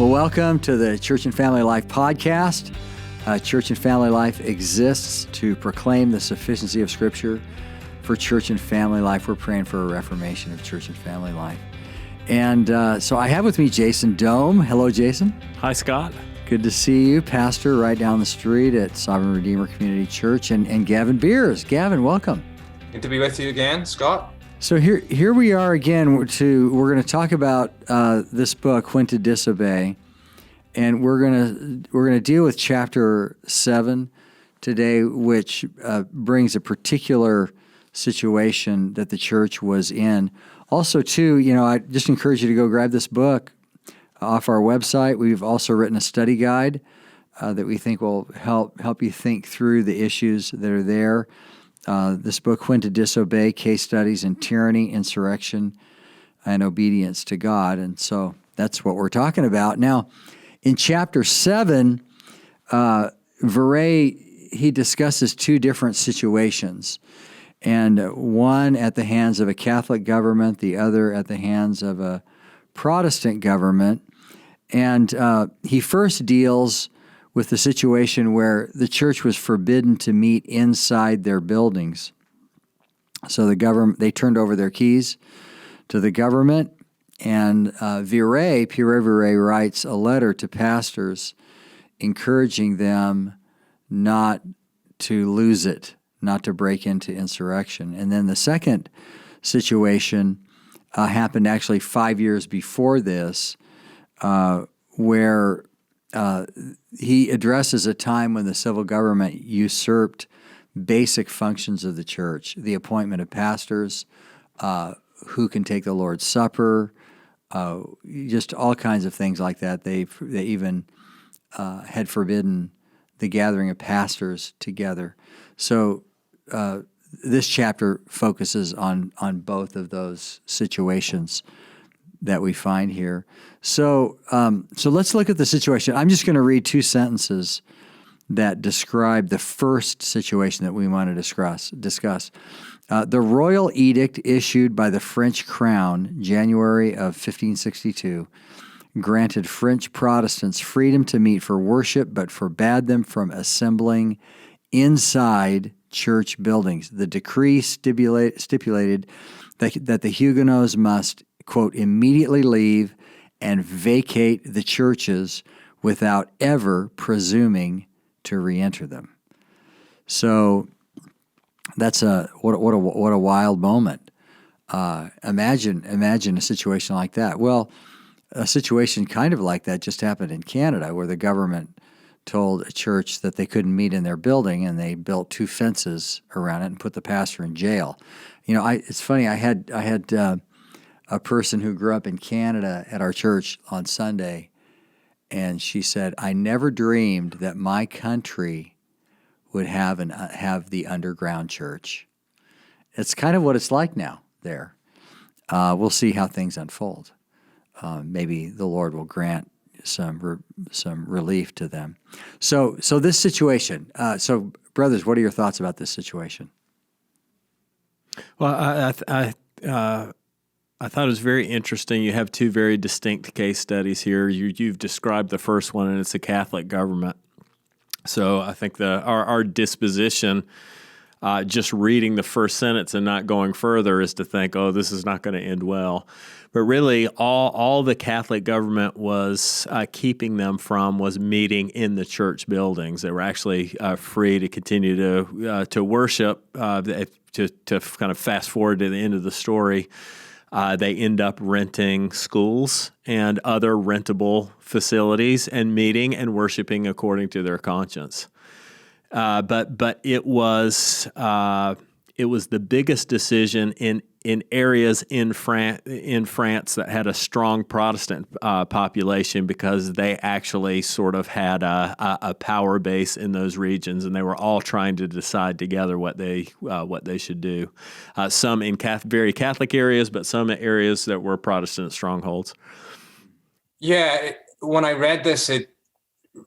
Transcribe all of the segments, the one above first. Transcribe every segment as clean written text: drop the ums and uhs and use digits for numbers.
Well, welcome to the Church and Family Life podcast. Church and Family Life exists to proclaim the sufficiency of Scripture for church and family life. We're praying for a reformation of church and family life. And so I have with me Jason Dohm. Hello, Jason. Hi, Scott. Good to see you, pastor right down the street at Sovereign Redeemer Community Church, and Gavin Beers. Gavin, welcome. Good to be with you again, Scott. So here we are again. We're going to talk about this book, When to Disobey, and we're going to deal with chapter 7 today, which brings a particular situation that the church was in. Also, too, I just encourage you to go grab this book off our website. We've also written a study guide that we think will help you think through the issues that are there. This book, When to Disobey, Case Studies in Tyranny, Insurrection, and Obedience to God. And so that's what we're talking about. Now, in chapter 7, Viret, he discusses two different situations, and one at the hands of a Catholic government, the other at the hands of a Protestant government. And he first deals with the situation where the church was forbidden to meet inside their buildings. So they turned over their keys to the government, and Pierre Viret writes a letter to pastors encouraging them not to lose it, not to break into insurrection. And then the second situation happened actually 5 years before this, where he addresses a time when the civil government usurped basic functions of the church, the appointment of pastors, who can take the Lord's Supper, just all kinds of things like that. They even had forbidden the gathering of pastors together. So this chapter focuses on both of those situations that we find here. So let's look at the situation. I'm just going to read two sentences that describe the first situation that we want to discuss. The royal edict issued by the French crown, January of 1562, granted French Protestants freedom to meet for worship, but forbade them from assembling inside church buildings. The decree stipulated that the Huguenots must, quote, immediately leave and vacate the churches without ever presuming to re-enter them. So that's what a wild moment. Imagine a situation like that. Well, a situation kind of like that just happened in Canada, where the government told a church that they couldn't meet in their building, and they built two fences around it and put the pastor in jail. It's funny. I had a person who grew up in Canada at our church on Sunday, and she said, "I never dreamed that my country would have the underground church." It's kind of what it's like now there. We'll see how things unfold. Maybe the Lord will grant some relief to them. So this situation. So brothers, what are your thoughts about this situation? Well, I thought it was very interesting. You have two very distinct case studies here. You've described the first one, and it's a Catholic government. So I think our disposition, just reading the first sentence and not going further, is to think, oh, this is not going to end well. But really, all the Catholic government was keeping them from was meeting in the church buildings. They were actually free to continue to worship. To kind of fast forward to the end of the story, they end up renting schools and other rentable facilities and meeting and worshiping according to their conscience. But it was the biggest decision in areas in France that had a strong Protestant population, because they actually sort of had a power base in those regions, and they were all trying to decide together what they should do. Some in very Catholic areas, but some areas that were Protestant strongholds. Yeah, when I read this, it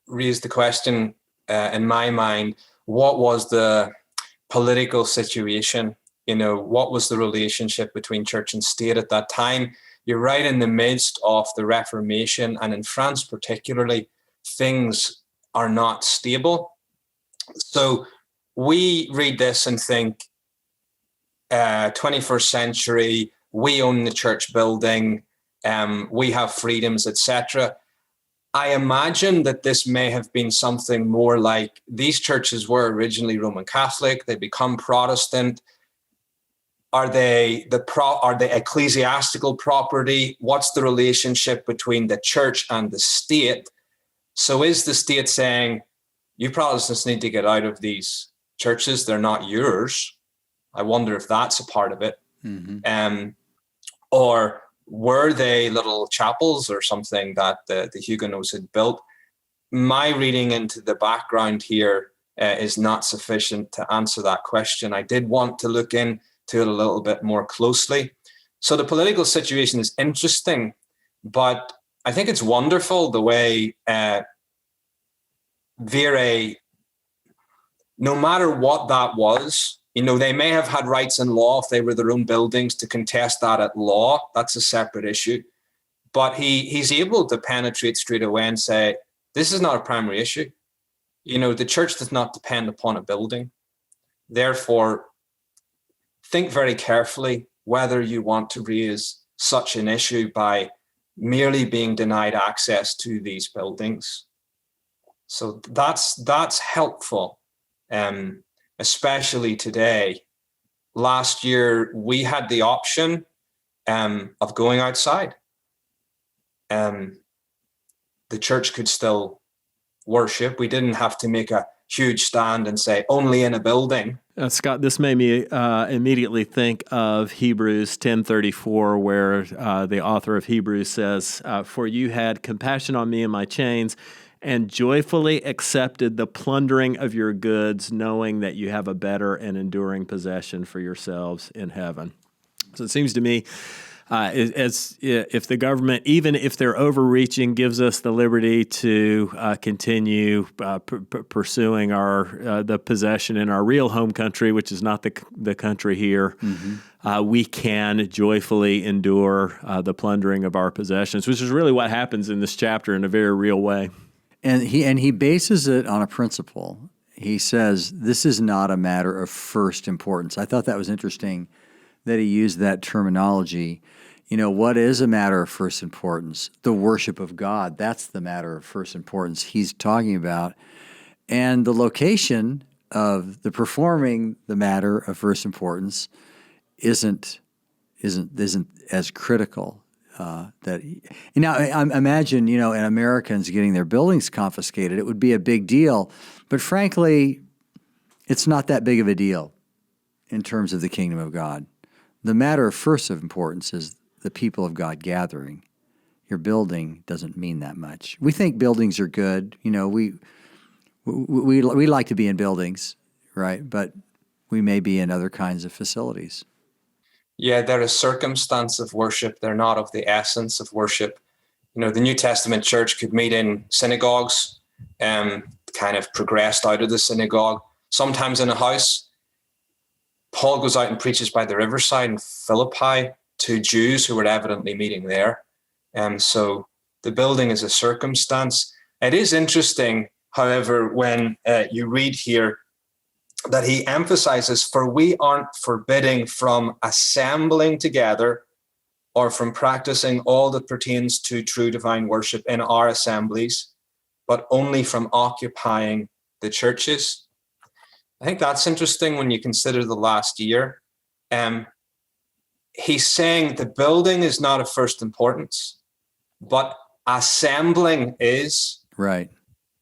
raised the question in my mind: what was the political situation? What was the relationship between church and state at that time? you're right in the midst of the Reformation, and in France particularly, things are not stable. So we read this and think, 21st century, we own the church building, we have freedoms, etc. I imagine that this may have been something more like these churches were originally Roman Catholic, they become Protestant. Are they ecclesiastical property? What's the relationship between the church and the state? So is the state saying, you Protestants need to get out of these churches, they're not yours? I wonder if that's a part of it. Mm-hmm. Or were they little chapels or something that the Huguenots had built? My reading into the background here is not sufficient to answer that question. I did want to look into it a little bit more closely. So the political situation is interesting, but I think it's wonderful the way Viret, no matter what that was, they may have had rights in law if they were their own buildings to contest that at law. That's a separate issue. But he's able to penetrate straight away and say, this is not a primary issue. The church does not depend upon a building. Therefore, think very carefully whether you want to raise such an issue by merely being denied access to these buildings. So that's helpful. Especially today. Last year, we had the option of going outside. The church could still worship. We didn't have to make a huge stand and say, only in a building. Scott, this made me immediately think of Hebrews 10:34, where the author of Hebrews says, "For you had compassion on me and my chains, and joyfully accepted the plundering of your goods, knowing that you have a better and enduring possession for yourselves in heaven." So it seems to me, as if the government, even if they're overreaching, gives us the liberty to continue pursuing the possession in our real home country, which is not the country here, we can joyfully endure the plundering of our possessions, which is really what happens in this chapter in a very real way. And he bases it on a principle. He says, this is not a matter of first importance. I thought that was interesting that he used that terminology. What is a matter of first importance? The worship of God. That's the matter of first importance he's talking about. And the location of the performing the matter of first importance isn't as critical. Now, I imagine, and Americans getting their buildings confiscated, it would be a big deal. But frankly, it's not that big of a deal in terms of the kingdom of God. The matter of first of importance is the people of God gathering. Your building doesn't mean that much. We think buildings are good. We like to be in buildings, right? But we may be in other kinds of facilities. Yeah, they're a circumstance of worship. They're not of the essence of worship. The New Testament church could meet in synagogues, kind of progressed out of the synagogue, sometimes in a house. Paul goes out and preaches by the riverside in Philippi to Jews who were evidently meeting there. So the building is a circumstance. It is interesting, however, when you read here, that he emphasizes, for we aren't forbidding from assembling together or from practicing all that pertains to true divine worship in our assemblies, but only from occupying the churches. I think that's interesting when you consider the last year. He's saying the building is not of first importance, but assembling is. Right.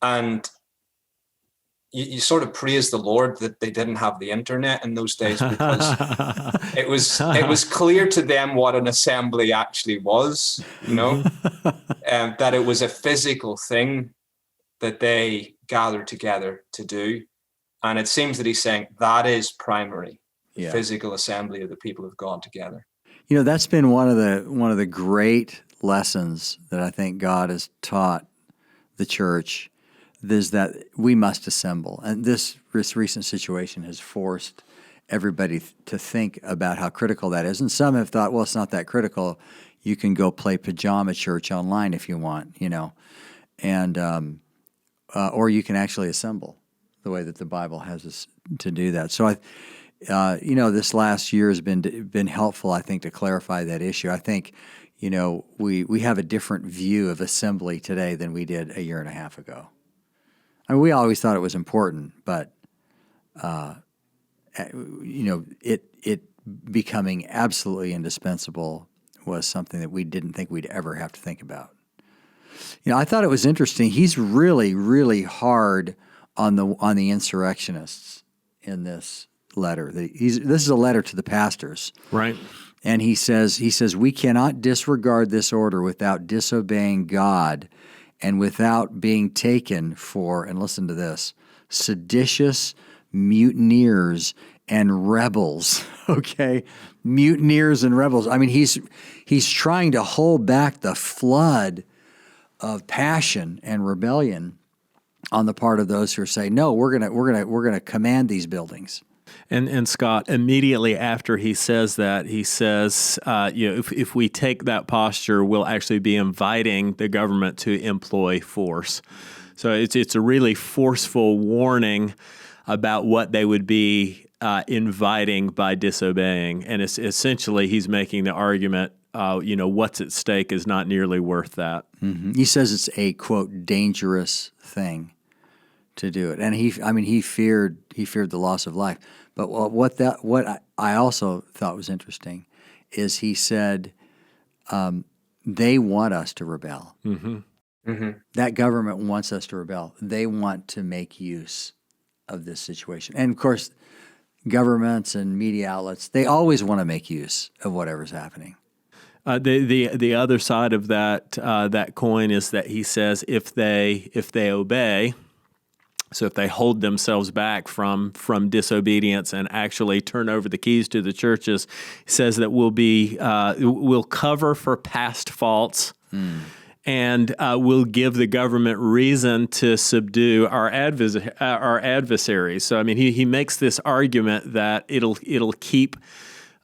And you sort of praise the Lord that they didn't have the internet in those days, because it was clear to them what an assembly actually was, that it was a physical thing that they gathered together to do. And it seems that he's saying that is primary, the physical assembly of the people of God together. That's been one of the great lessons that I think God has taught the church, is that we must assemble. And this recent situation has forced everybody to think about how critical that is. And some have thought, well, it's not that critical. You can go play pajama church online if you want, and or you can actually assemble the way that the Bible has us to do that. So this last year has been helpful, I think, to clarify that issue. I think, we have a different view of assembly today than we did a year and a half ago. I mean, we always thought it was important, but it becoming absolutely indispensable was something that we didn't think we'd ever have to think about. I thought it was interesting. He's really, really hard on the insurrectionists in this letter. This is a letter to the pastors, right? And he says, we cannot disregard this order without disobeying God and without being taken for, and listen to this, seditious mutineers and rebels. Okay, mutineers and rebels. I mean, he's trying to hold back the flood of passion and rebellion on the part of those who are saying, no, we're gonna command these buildings. And Scott, immediately after he says that, he says, if we take that posture, we'll actually be inviting the government to employ force. So it's a really forceful warning about what they would be inviting by disobeying. And it's essentially he's making the argument, what's at stake is not nearly worth that. Mm-hmm. He says it's a, quote, dangerous thing to do it. And he feared the loss of life. But what I also thought was interesting is he said they want us to rebel. Mm-hmm. Mm-hmm. That government wants us to rebel. They want to make use of this situation. And of course, governments and media outlets, they always want to make use of whatever's happening. The other side of that coin is that he says if they obey, so if they hold themselves back from disobedience and actually turn over the keys to the churches, he says that we'll cover for past faults. And will give the government reason to subdue our adversaries. So I mean, he makes this argument that it'll keep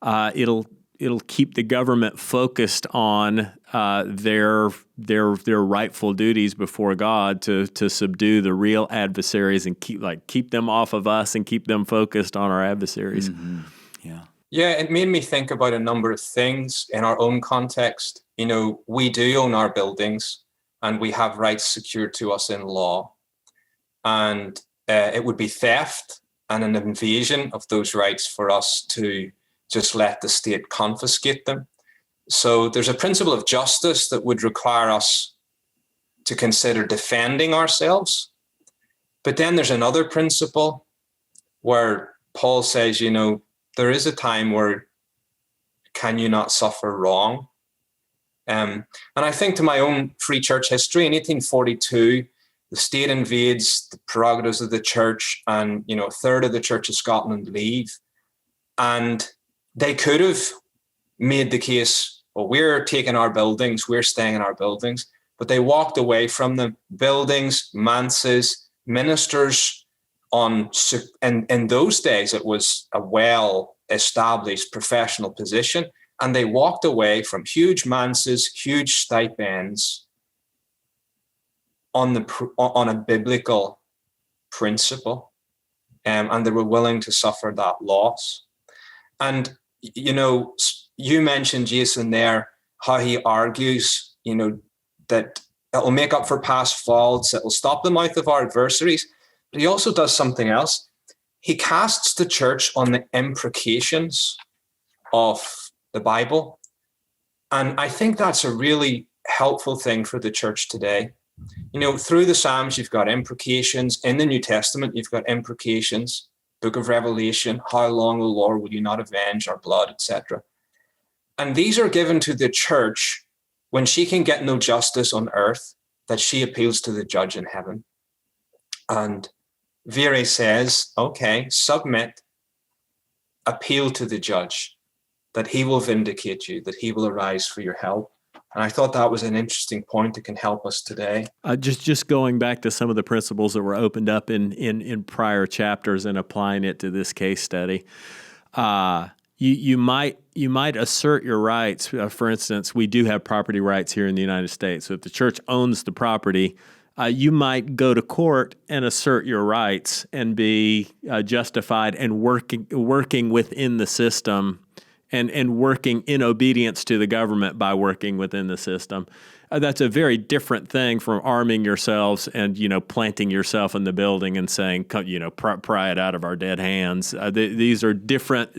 the government focused on their rightful duties before God to subdue the real adversaries and keep them off of us and keep them focused on our adversaries. Mm-hmm. Yeah. Yeah, it made me think about a number of things in our own context. We do own our buildings and we have rights secured to us in law. And it would be theft and an invasion of those rights for us to just let the state confiscate them. So there's a principle of justice that would require us to consider defending ourselves. But then there's another principle where Paul says, there is a time where can you not suffer wrong? And I think to my own free church history, in 1842, the state invades the prerogatives of the church and, a third of the Church of Scotland leave. And they could have made the case, well, we're taking our buildings, we're staying in our buildings, but they walked away from them. Buildings, manses, ministers, in those days, it was a well-established professional position, and they walked away from huge manses, huge stipends on a biblical principle, and they were willing to suffer that loss. And you mentioned, Jason, there how he argues, that it will make up for past faults, it will stop the mouth of our adversaries. But he also does something else. He casts the church on the imprecations of the Bible. And I think that's a really helpful thing for the church today. Through the Psalms, you've got imprecations. In the New Testament, you've got imprecations. Book of Revelation, how long, O Lord, will you not avenge our blood, etc. And these are given to the church when she can get no justice on earth, that she appeals to the judge in heaven. And Viret says, okay, submit, appeal to the judge, that he will vindicate you, that he will arise for your help. And I thought that was an interesting point that can help us today. Just going back to some of the principles that were opened up in prior chapters and applying it to this case study. you might assert your rights. For instance, we do have property rights here in the United States. So if the church owns the property, you might go to court and assert your rights and be justified and working within the system and working in obedience to the government by working within the system. That's a very different thing from arming yourselves and, planting yourself in the building and saying, pry it out of our dead hands. These are different.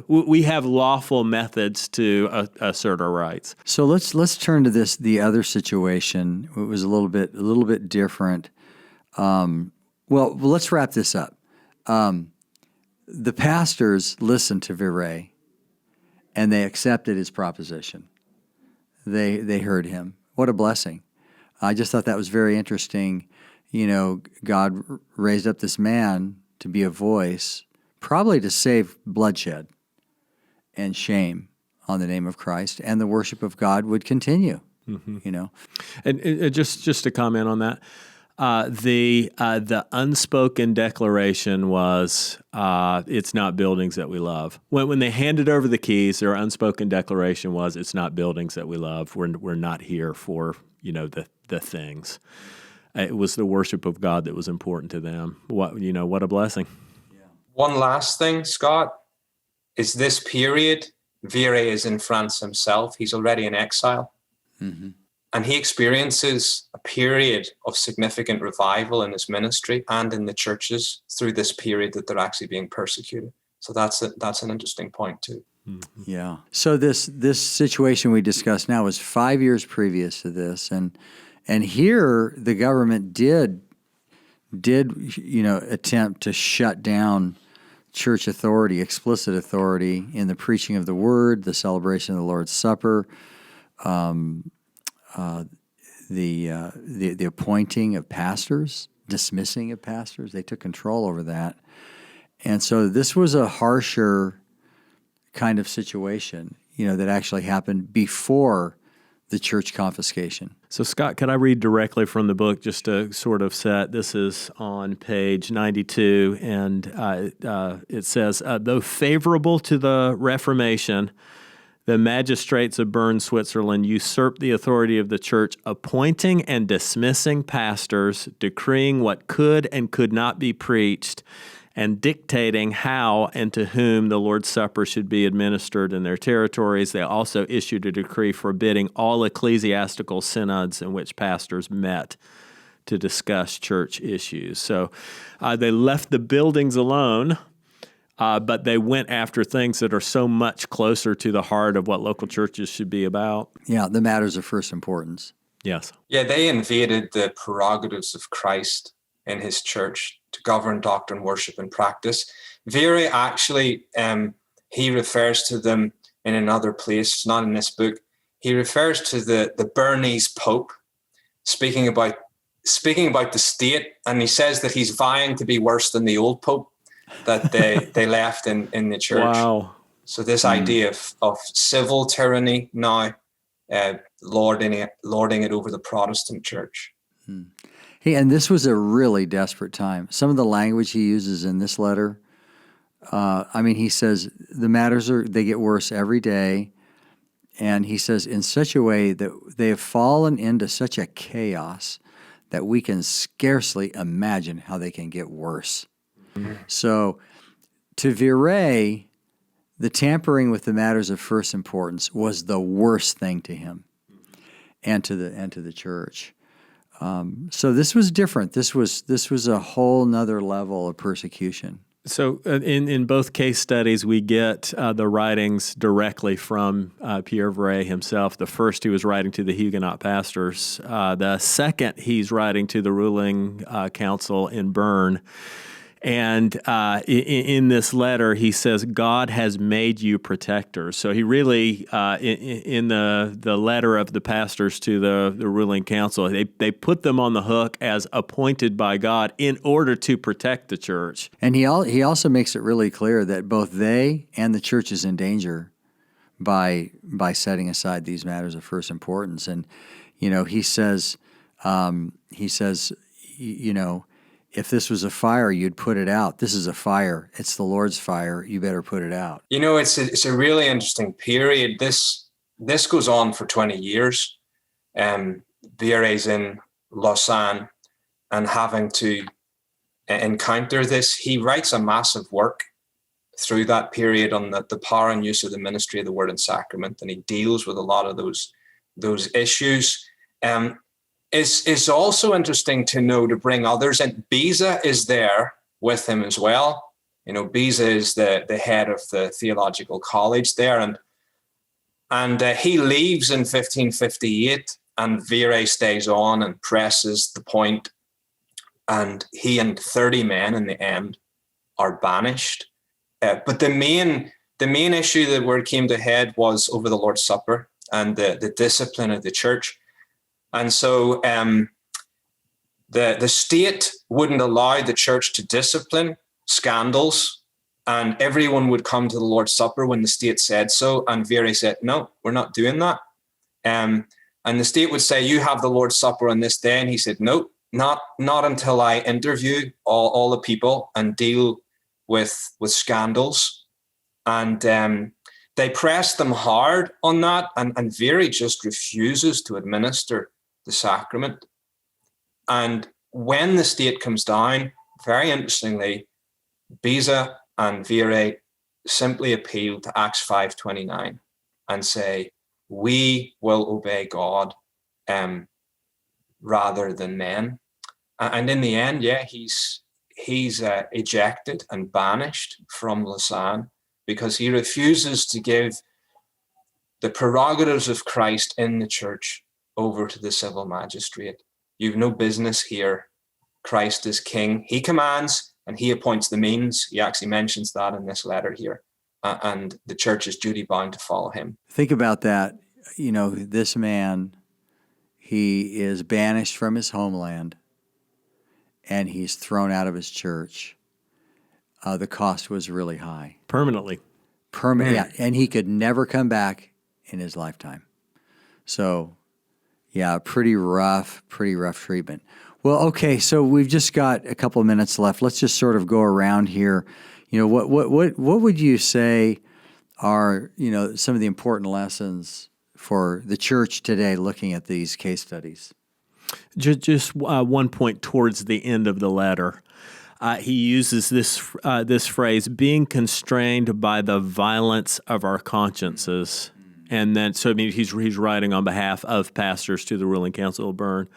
We have lawful methods to assert our rights. So let's turn to the other situation. It was a little bit different. Well, let's wrap this up. The pastors listened to Viret, and they accepted his proposition. They heard him. What a blessing. I just thought that was very interesting. God raised up this man to be a voice, probably to save bloodshed and shame on the name of Christ, and the worship of God would continue. Mm-hmm. And just to comment on that, the unspoken declaration was, it's not buildings that we love. When they handed over the keys, their unspoken declaration was, it's not buildings that we love. We're not here for, the things. It was the worship of God that was important to them. What a blessing. Yeah. One last thing, Scott, is this period, Viret is in France himself. He's already in exile. Mm-hmm. And he experiences a period of significant revival in his ministry and in the churches through this period that they're actually being persecuted. So that's an interesting point too. Mm-hmm. Yeah. So this situation we discussed now was 5 years previous to this, and here the government did attempt to shut down church authority, explicit authority in the preaching of the word, the celebration of the Lord's Supper. The appointing of pastors, dismissing of pastors, they took control over that. And so this was a harsher kind of situation, that actually happened before the church confiscation. So Scott, could I read directly from the book just to sort of set? This is on page 92, and it says, though favorable to the Reformation, the magistrates of Bern, Switzerland, usurped the authority of the church, appointing and dismissing pastors, decreeing what could and could not be preached, and dictating how and to whom the Lord's Supper should be administered in their territories. They also issued a decree forbidding all ecclesiastical synods in which pastors met to discuss church issues. So they left the buildings alone, but they went after things that are so much closer to the heart of what local churches should be about. Yeah, the matters of first importance. Yes. Yeah, they invaded the prerogatives of Christ in his church to govern doctrine, worship, and practice. Viret actually, he refers to them in another place, it's not in this book. He refers to the Bernese Pope, speaking about the state, and he says that he's vying to be worse than the old Pope that they left in the church. Wow. So this idea of civil tyranny now, lording it over the Protestant church. Hey, and this was a really desperate time. Some of the language he uses in this letter, he says the matters they get worse every day, and he says in such a way that they have fallen into such a chaos that we can scarcely imagine how they can get worse. Mm-hmm. So to Viret, the tampering with the matters of first importance was the worst thing to him and to the church. So this was different. This was a whole nother level of persecution. So in both case studies, we get the writings directly from Pierre Viret himself. The first, he was writing to the Huguenot pastors. The second, he's writing to the ruling council in Bern. And in this letter, he says, God has made you protectors. So he really, in the letter of the pastors to the ruling council, they put them on the hook as appointed by God in order to protect the church. And he also makes it really clear that both they and the church is in danger by setting aside these matters of first importance. And, he says, if this was a fire, you'd put it out. This is a fire. It's the Lord's fire. You better put it out. It's a really interesting period. This goes on for 20 years. Viret's in Lausanne and having to encounter this. He writes a massive work through that period on the power and use of the ministry of the word and sacrament, and he deals with a lot of those issues. It's also interesting to know, to bring others in. Beza is there with him as well. Beza is the head of the theological college there, and he leaves in 1558, and Viret stays on and presses the point, and he and 30 men in the end are banished. But the main issue that where it came to head was over the Lord's Supper and the discipline of the church. And so the state wouldn't allow the church to discipline scandals, and everyone would come to the Lord's Supper when the state said so. And Viret said, no, we're not doing that. And the state would say, you have the Lord's Supper on this day. And he said, no, not until I interview all the people and deal with scandals. And they pressed them hard on that. And Viret just refuses to administer the sacrament. And when the state comes down, very interestingly, Beza and Viret simply appeal to Acts 5:29 and say, we will obey God rather than men. And in the end, he's ejected and banished from Lausanne because he refuses to give the prerogatives of Christ in the church over to the civil magistrate. You've no business here. Christ is king. He commands and he appoints the means. He actually mentions that in this letter here. And the church is duty bound to follow him. Think about that. This man, he is banished from his homeland and he's thrown out of his church. The cost was really high. Permanently. Yeah, and he could never come back in his lifetime. So, yeah, pretty rough treatment. Well, okay, so we've just got a couple of minutes left. Let's just sort of go around here. What would you say are, some of the important lessons for the church today looking at these case studies? Just 1 point towards the end of the letter. He uses this phrase, being constrained by the violence of our consciences. And then, he's writing on behalf of pastors to the ruling council of Bern.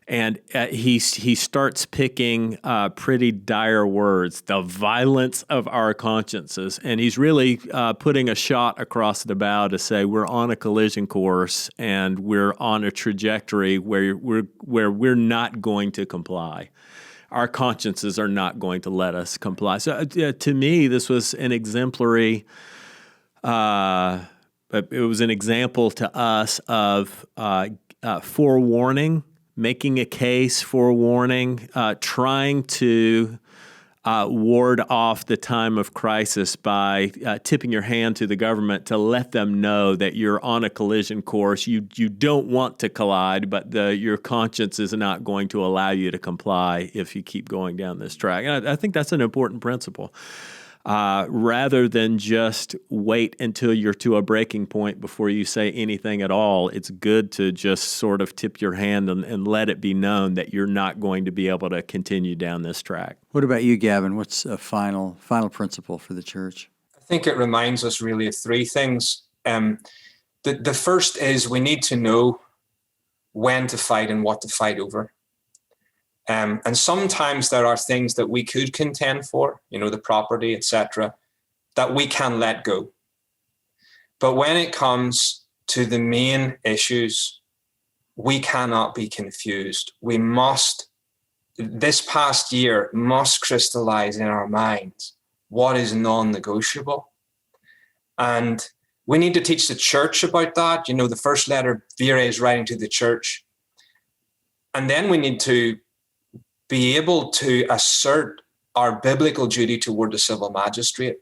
And he starts picking pretty dire words, the violence of our consciences. And he's really putting a shot across the bow to say we're on a collision course and we're on a trajectory where we're not going to comply. Our consciences are not going to let us comply. So to me, this was an exemplary, it was an example to us of forewarning, making a case, forewarning, trying to ward off the time of crisis by tipping your hand to the government to let them know that you're on a collision course. You don't want to collide, but your conscience is not going to allow you to comply if you keep going down this track. And I think that's an important principle. Rather than just wait until you're to a breaking point before you say anything at all, it's good to just sort of tip your hand and let it be known that you're not going to be able to continue down this track. What about you, Gavin? What's a final principle for the church? I think it reminds us really of three things. The first is we need to know when to fight and what to fight over. And sometimes there are things that we could contend for, the property, etc., that we can let go. But when it comes to the main issues, we cannot be confused. We must, this past year, must crystallize in our minds what is non-negotiable. And we need to teach the church about that. The first letter Viret is writing to the church. And then we need to be able to assert our biblical duty toward the civil magistrate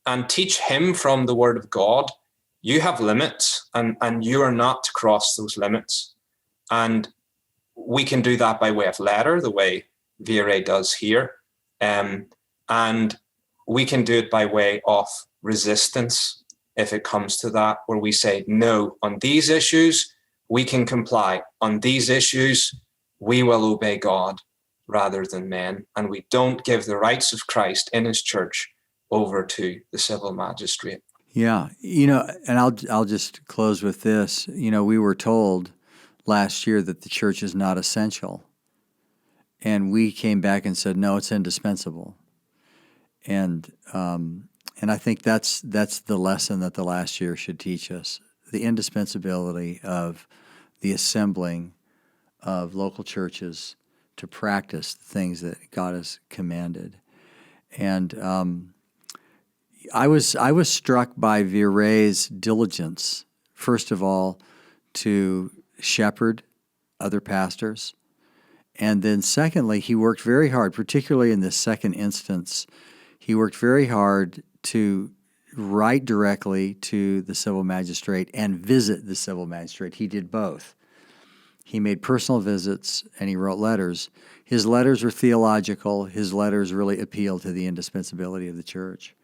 and teach him from the word of God. You have limits and you are not to cross those limits. And we can do that by way of letter, the way Viret does here. And we can do it by way of resistance if it comes to that, where we say, no, on these issues, we can comply. On these issues, we will obey God rather than men. And we don't give the rights of Christ in his church over to the civil magistrate. Yeah, and I'll just close with this. We were told last year that the church is not essential. And we came back and said, no, it's indispensable. And I think that's the lesson that the last year should teach us, the indispensability of the assembling of local churches to practice the things that God has commanded. And I was struck by Viret's diligence, first of all, to shepherd other pastors. And then secondly, he worked very hard, particularly in this second instance, he worked very hard to write directly to the civil magistrate and visit the civil magistrate. He did both. He made personal visits and he wrote letters. His letters were theological. His letters really appealed to the indispensability of the church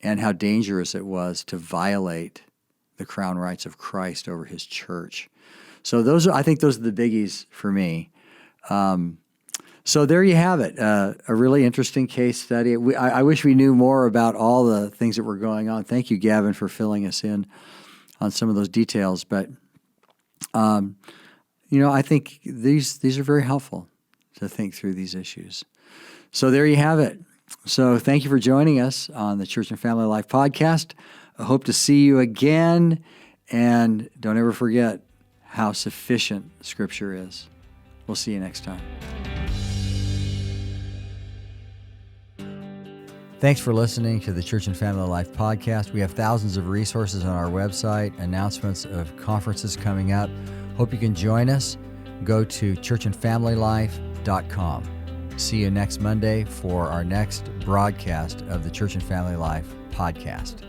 and how dangerous it was to violate the crown rights of Christ over his church. So I think those are the biggies for me. So there you have it, a really interesting case study. I wish we knew more about all the things that were going on. Thank you, Gavin, for filling us in on some of those details. But, I think these are very helpful to think through these issues. So there you have it. So thank you for joining us on the Church and Family Life podcast. I hope to see you again. And don't ever forget how sufficient Scripture is. We'll see you next time. Thanks for listening to the Church and Family Life podcast. We have thousands of resources on our website, announcements of conferences coming up. Hope you can join us. Go to churchandfamilylife.com. See you next Monday for our next broadcast of the Church and Family Life podcast.